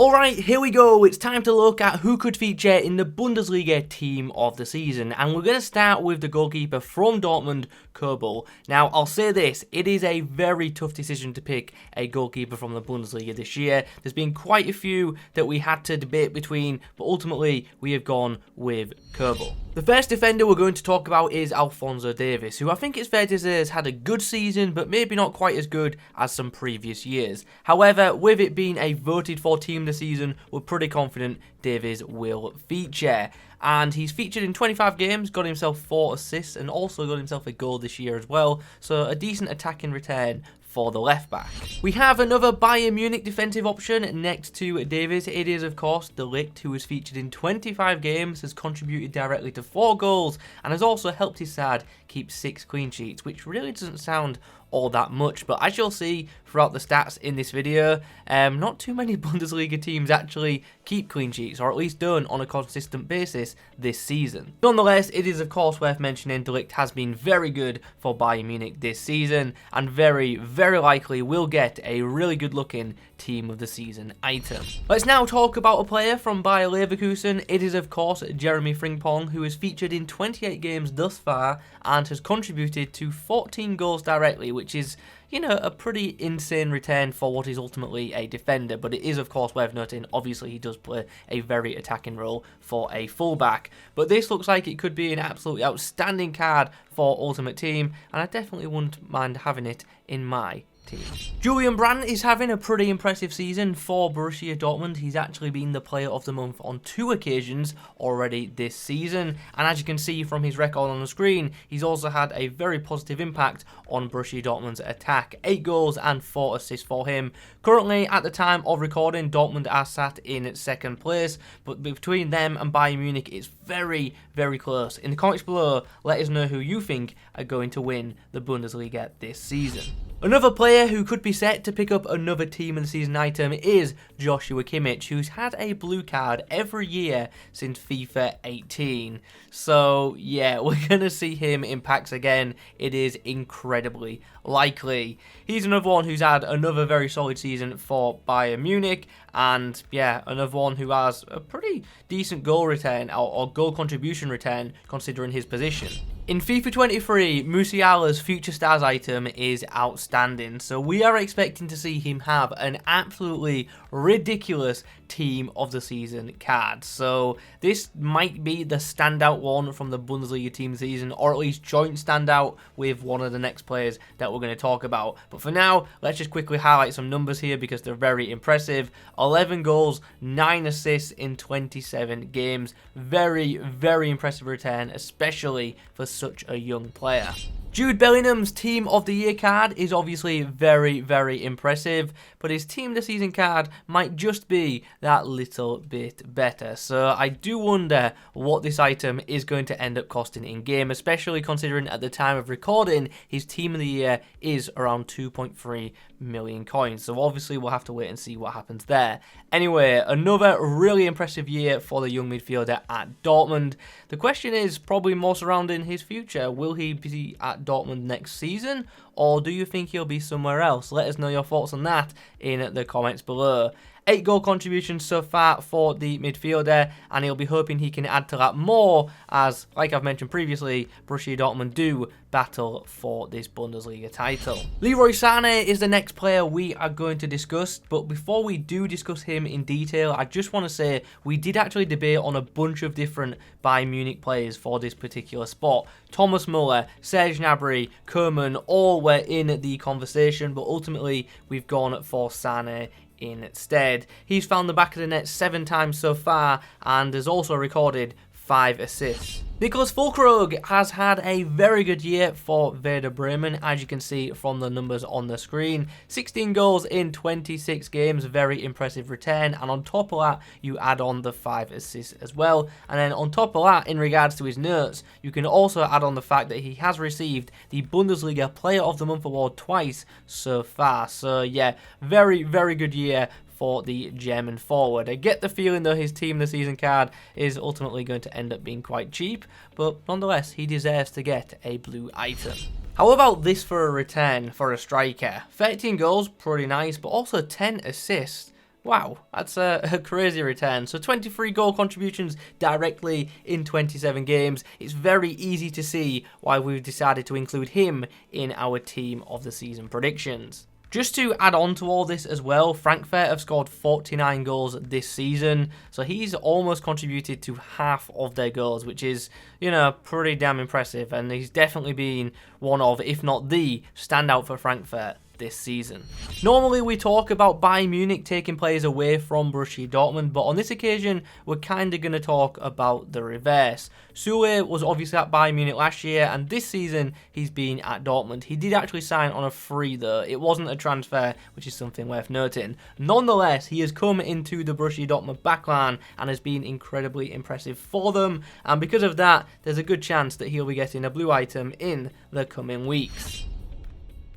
Alright, here we go. It's time to look at who could feature in the Bundesliga team of the season. And we're going to start with the goalkeeper from Dortmund, Kobel. Now, I'll say this, it is a very tough decision to pick a goalkeeper from the Bundesliga this year. There's been quite a few that we had to debate between, but ultimately we have gone with Kobel. The first defender we're going to talk about is Alphonso Davies, who I think it's fair to say has had a good season, but maybe not quite as good as some previous years. However, with it being a voted for team this season, we're pretty confident Davies will feature. And he's featured in 25 games, got himself 4 assists, and also got himself a goal this year as well. So a decent attacking return for the left back. We have another Bayern Munich defensive option next to Davies. It is, of course, De Ligt, who has featured in 25 games, has contributed directly to 4 goals, and has also helped his side keep 6 clean sheets, which really doesn't sound all that much, but as you'll see throughout the stats in this video, not too many Bundesliga teams actually keep clean sheets, or at least don't on a consistent basis this season. Nonetheless, it is of course worth mentioning De Ligt has been very good for Bayern Munich this season, and very likely will get a really good looking team of the season item. Let's now talk about a player from Bayer Leverkusen. It is of course Jeremy Frimpong, who has featured in 28 games thus far and has contributed to 14 goals directly, which is, you know, a pretty insane return for what is ultimately a defender. But it is of course worth noting, obviously he does play a very attacking role for a fullback. But this looks like it could be an absolutely outstanding card for Ultimate Team, and I definitely wouldn't mind having it in my team. Julian Brandt is having a pretty impressive season for Borussia Dortmund. He's actually been the player of the month on 2 occasions already this season, and as you can see from his record on the screen, he's also had a very positive impact on Borussia Dortmund's attack. 8 goals and 4 assists for him. Currently, at the time of recording, Dortmund are sat in 2nd place, but between them and Bayern Munich, it's very close. In the comments below, let us know who you think are going to win the Bundesliga this season. Another player who could be set to pick up another team of the season item is Joshua Kimmich, who's had a blue card every year since FIFA 18. So yeah, we're going to see him in packs again. It is incredibly likely. He's another one who's had another very solid season for Bayern Munich, and yeah, another one who has a pretty decent goal return or goal contribution return considering his position. In FIFA 23, Musiala's Future Stars item is outstanding, so we are expecting to see him have an absolutely ridiculous team of the season card. So this might be the standout one from the Bundesliga team season, or at least joint standout with one of the next players that we're going to talk about. But for now, let's just quickly highlight some numbers here because they're very impressive. 11 goals, 9 assists in 27 games. Very impressive return, especially for such a young player. Jude Bellingham's Team of the Year card is obviously very impressive, but his Team of the Season card might just be that little bit better. So I do wonder what this item is going to end up costing in game, especially considering at the time of recording his Team of the Year is around 2.3 million coins. So obviously we'll have to wait and see what happens there. Anyway, another really impressive year for the young midfielder at Dortmund. The question is probably more surrounding his future. Will he be at Dortmund next season, or do you think he'll be somewhere else? Let us know your thoughts on that in the comments below. 8 goal contributions so far for the midfielder, and he'll be hoping he can add to that more as, like I've mentioned previously, Borussia Dortmund do battle for this Bundesliga title. Leroy Sané is the next player we are going to discuss, but before we do discuss him in detail, I just want to say we did actually debate on a bunch of different Bayern Munich players for this particular spot. Thomas Muller, Serge Gnabry, Koeman, all were in the conversation, but ultimately we've gone for Sané instead. He's found the back of the net 7 times so far and has also recorded 5 assists. Nicholas Füllkrug has had a very good year for Werder Bremen, as you can see from the numbers on the screen. 16 goals in 26 games, very impressive return, and on top of that, you add on the 5 assists as well. And then on top of that, in regards to his notes, you can also add on the fact that he has received the Bundesliga Player of the Month award twice so far. So yeah, very good year for the German forward. I get the feeling though his Team of the Season card is ultimately going to end up being quite cheap, but nonetheless he deserves to get a blue item. How about this for a return for a striker? 13 goals, pretty nice, but also 10 assists. Wow, that's a crazy return. So 23 goal contributions directly in 27 games. It's very easy to see why we've decided to include him in our team of the season predictions. Just to add on to all this as well, Frankfurt have scored 49 goals this season, so he's almost contributed to half of their goals, which is, you know, pretty damn impressive, and he's definitely been one of, if not the, standout for Frankfurt this season. Normally we talk about Bayern Munich taking players away from Borussia Dortmund, but on this occasion we're kind of going to talk about the reverse. Sule was obviously at Bayern Munich last year, and this season he's been at Dortmund. He did actually sign on a free though, it wasn't a transfer, which is something worth noting. Nonetheless, he has come into the Borussia Dortmund backline and has been incredibly impressive for them, and because of that there's a good chance that he'll be getting a blue item in the coming weeks.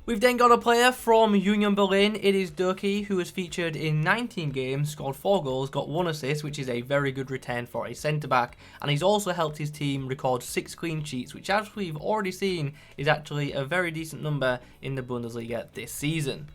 We've then got a player from Union Berlin. It is Doki, who has featured in 19 games, scored 4 goals, got 1 assist, which is a very good return for a centre-back. And he's also helped his team record 6 clean sheets, which, as we've already seen, is actually a very decent number in the Bundesliga this season.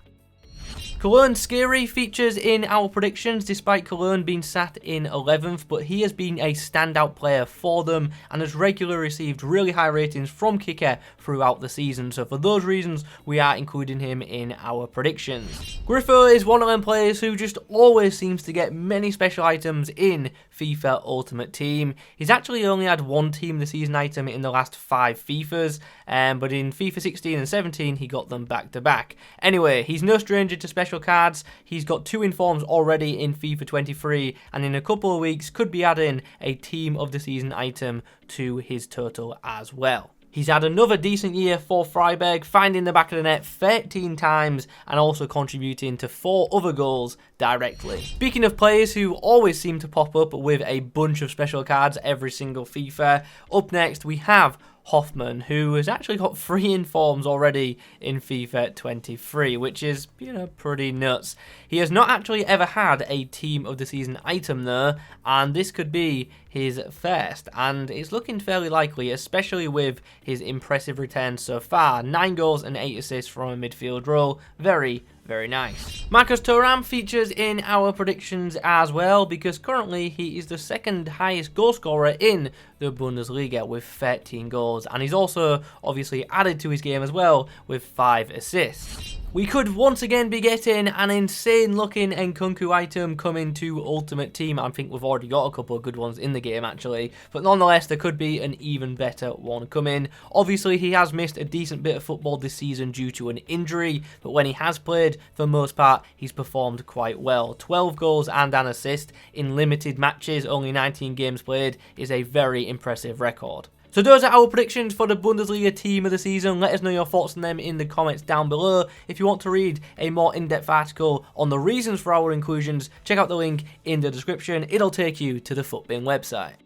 Cologne Scary features in our predictions despite Cologne being sat in 11th, but he has been a standout player for them and has regularly received really high ratings from Kicker throughout the season, so for those reasons we are including him in our predictions. Griffo is one of them players who just always seems to get many special items in FIFA Ultimate Team. He's actually only had 1 Team of the Season item in the last 5 FIFAs, but in FIFA 16 and 17 he got them back to back. Anyway, he's no stranger to special cards. He's got 2 informs already in FIFA 23, and in a couple of weeks could be adding a Team of the Season item to his total as well. He's had another decent year for Freiburg, finding the back of the net 13 times and also contributing to 4 other goals directly. Speaking of players who always seem to pop up with a bunch of special cards every single FIFA, up next we have Hoffman, who has actually got 3 informs already in FIFA 23, which is, you know, pretty nuts. He has not actually ever had a Team of the Season item though, and this could be his first, and it's looking fairly likely, especially with his impressive returns so far. 9 goals and 8 assists from a midfield role. Very nice. Marcus Thuram features in our predictions as well, because currently he is the 2nd highest goal scorer in the Bundesliga with 13 goals, and he's also obviously added to his game as well with 5 assists. We could once again be getting an insane looking Nkunku item coming to Ultimate Team. I think we've already got a couple of good ones in the game actually, but nonetheless there could be an even better one coming. Obviously he has missed a decent bit of football this season due to an injury, but when he has played, for the most part, he's performed quite well. 12 goals and an assist in limited matches, only 19 games played, is a very impressive record. So those are our predictions for the Bundesliga team of the season. Let us know your thoughts on them in the comments down below. If you want to read a more in-depth article on the reasons for our inclusions, check out the link in the description. It'll take you to the Futbin website.